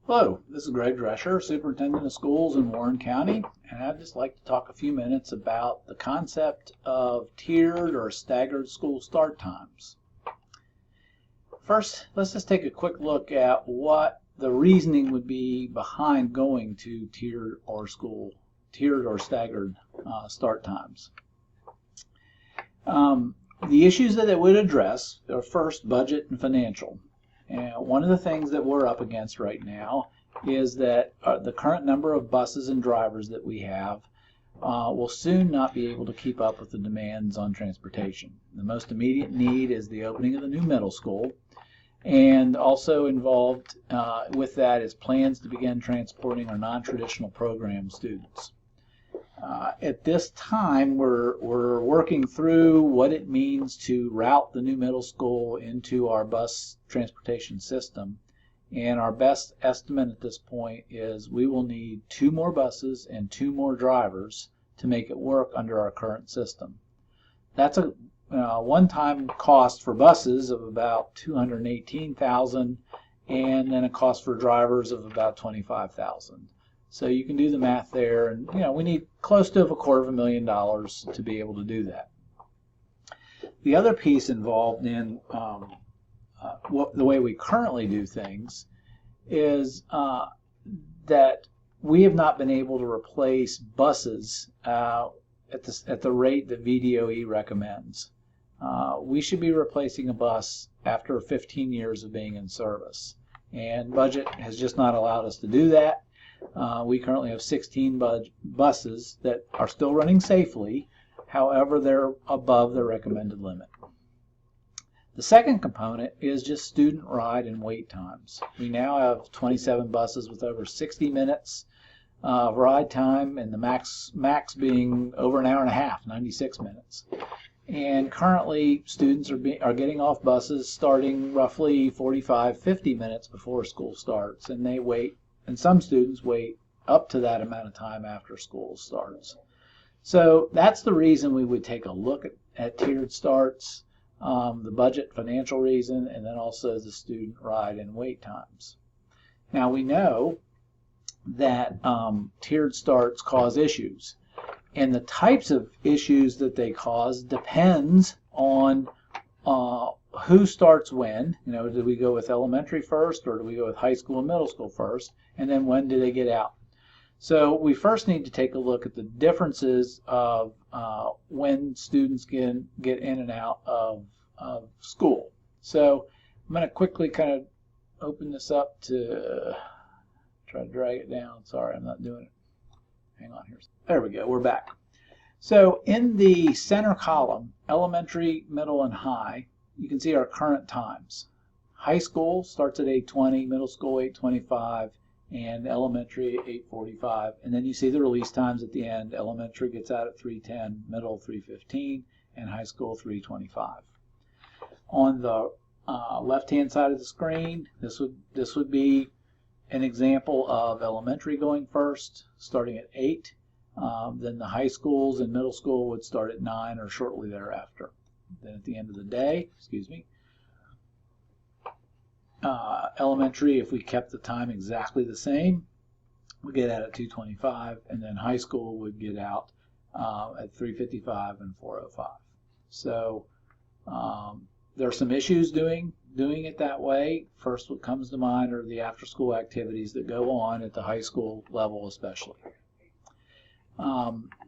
Hello, this is Greg Drescher, Superintendent of Schools in Warren County, and I'd just like to talk a few minutes about the concept of tiered or staggered school start times. First, let's just take a quick look at what the reasoning would be behind going to tiered or staggered start times. The issues that it would address are first budget and financial. And one of the things that we're up against right now is that the current number of buses and drivers that we have will soon not be able to keep up with the demands on transportation. The most immediate need is the opening of the new middle school, and also involved with that is plans to begin transporting our non-traditional program students. At this time, we're working through what it means to route the new middle school into our bus transportation system. And our best estimate at this point is we will need 2 more buses and 2 more drivers to make it work under our current system. That's a one-time cost for buses of about $218,000, and then a cost for drivers of about $25,000. So you can do the math there, and we need close to $250,000 to be able to do that. The other piece involved in the way we currently do things is that we have not been able to replace buses at the rate that VDOE recommends. We should be replacing a bus after 15 years of being in service, and budget has just not allowed us to do that. We currently have 16 buses that are still running safely. However, they're above the recommended limit. The second component is just student ride and wait times. We now have 27 buses with over 60 minutes of ride time, and the max being over an hour and a half, 96 minutes. And currently, students are getting off buses starting roughly 45-50 minutes before school starts, and they wait. And some students wait up to that amount of time after school starts. So that's the reason we would take a look at tiered starts, the budget financial reason, and then also the student ride and wait times. Now we know that tiered starts cause issues, and the types of issues that they cause depends on who starts when. Do we go with elementary first, or do we go with high school and middle school first? And then when do they get out? So we first need to take a look at the differences of when students can get in and out of school. So I'm going to quickly kind of open this up to try to drag it down. Sorry, I'm not doing it. Hang on here. There we go. We're back. So in the center column, elementary, middle, and high, you can see our current times. High school starts at 8:20, middle school 8:25, and elementary 8:45. And then you see the release times at the end. Elementary gets out at 3:10, middle 3:15, and high school 3:25. On the left-hand side of the screen, this would be an example of elementary going first, starting at 8. Then the high schools and middle school would start at 9 or shortly thereafter. Then at the end of the day, elementary, if we kept the time exactly the same, we get out at 2:25, and then high school would get out at 3:55 and 4:05. So there are some issues doing it that way. First, what comes to mind are the after-school activities that go on at the high school level, especially.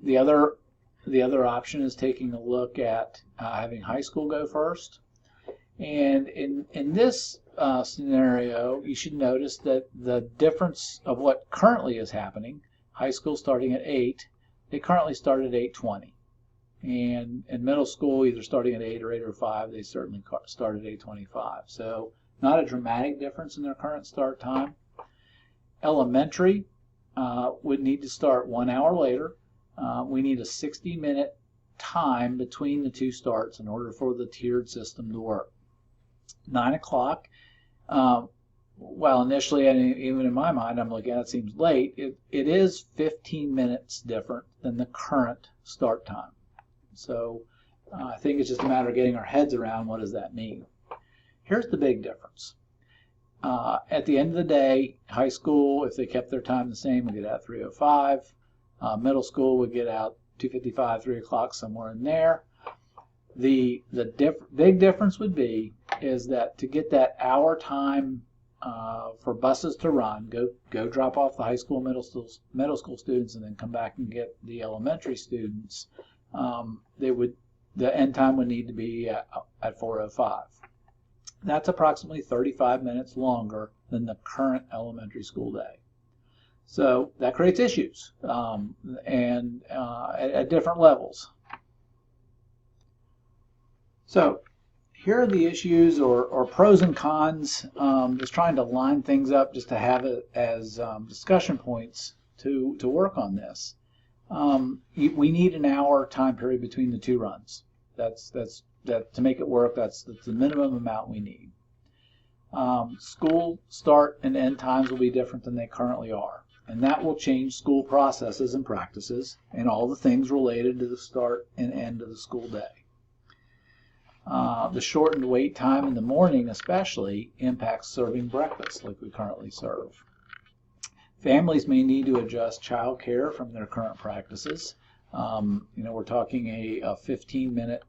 The other option is taking a look at having high school go first. And in this scenario, you should notice that the difference of what currently is happening, high school starting at 8, they currently start at 8:20. And in middle school, either starting at 8 or 8:05, they certainly start at 8:25. So not a dramatic difference in their current start time. Elementary would need to start 1 hour later. We need a 60-minute time between the two starts in order for the tiered system to work. 9 o'clock, while initially, and even in my mind, I'm looking at it seems late, it is 15 minutes different than the current start time. So I think it's just a matter of getting our heads around what does that mean. Here's the big difference. At the end of the day, high school, if they kept their time the same, would get out 3:05. Middle school would get out 2:55, 3 o'clock, somewhere in there. The big difference would be is that to get that hour time for buses to run, go drop off the high school, middle school students, and then come back and get the elementary students, the end time would need to be at 4:05. That's approximately 35 minutes longer than the current elementary school day. So that creates issues and at different levels. So here are the issues or pros and cons, just trying to line things up just to have it as discussion points to work on this. We need an hour time period between the two runs. That to make it work, that's the minimum amount we need. School start and end times will be different than they currently are, and that will change school processes and practices and all the things related to the start and end of the school day. The shortened wait time in the morning especially impacts serving breakfast like we currently serve. Families may need to adjust child care from their current practices. We're talking a 15-minute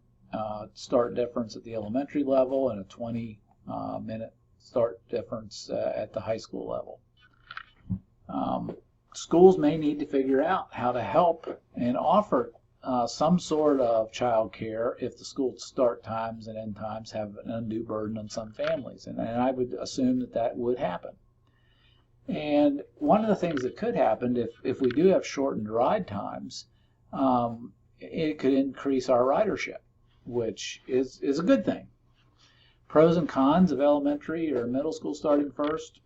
start difference at the elementary level and a 20-minute start difference at the high school level. Schools may need to figure out how to help and offer some sort of child care if the school start times and end times have an undue burden on some families, and I would assume that would happen. And one of the things that could happen if we do have shortened ride times, it could increase our ridership, which is a good thing. Pros and cons of elementary or middle school starting first.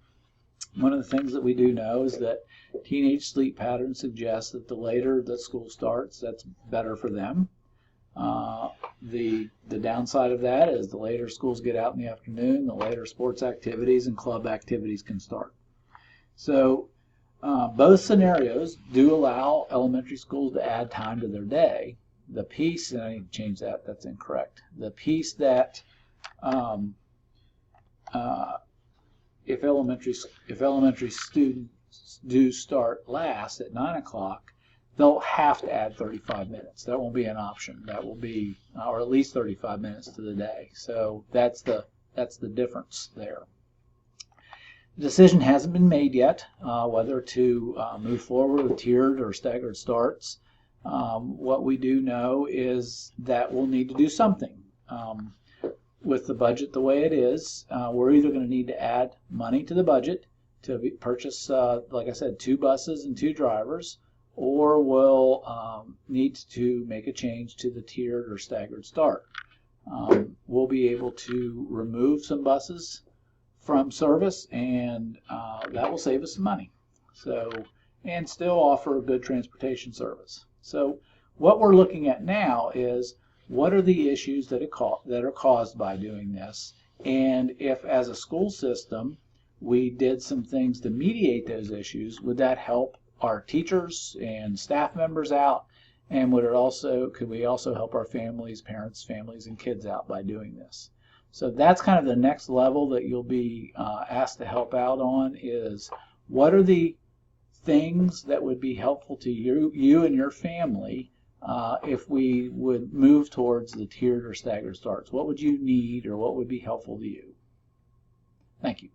One of the things that we do know is that teenage sleep patterns suggest that the later that school starts, that's better for them. The downside of that is the later schools get out in the afternoon, the later sports activities and club activities can start. So both scenarios do allow elementary schools to add time to their day. The piece, and I need to change that, that's incorrect. The piece that if elementary students do start last at 9 o'clock, they'll have to add 35 minutes. That won't be an option. That will be, or at least 35 minutes to the day. So that's the difference there. The decision hasn't been made yet whether to move forward with tiered or staggered starts. What we do know is that we'll need to do something. With the budget the way it is, we're either going to need to add money to the budget to purchase, like I said, 2 buses and 2 drivers, or we'll need to make a change to the tiered or staggered start. We'll be able to remove some buses from service, and that will save us some money. And still offer a good transportation service. So what we're looking at now is what are the issues that are caused by doing this, and if as a school system we did some things to mediate those issues, would that help our teachers and staff members out, and could we also help our families, parents, families, and kids out by doing this? So that's kind of the next level that you'll be asked to help out on, is what are the things that would be helpful to you and your family if we would move towards the tiered or staggered starts. What would you need, or what would be helpful to you? Thank you.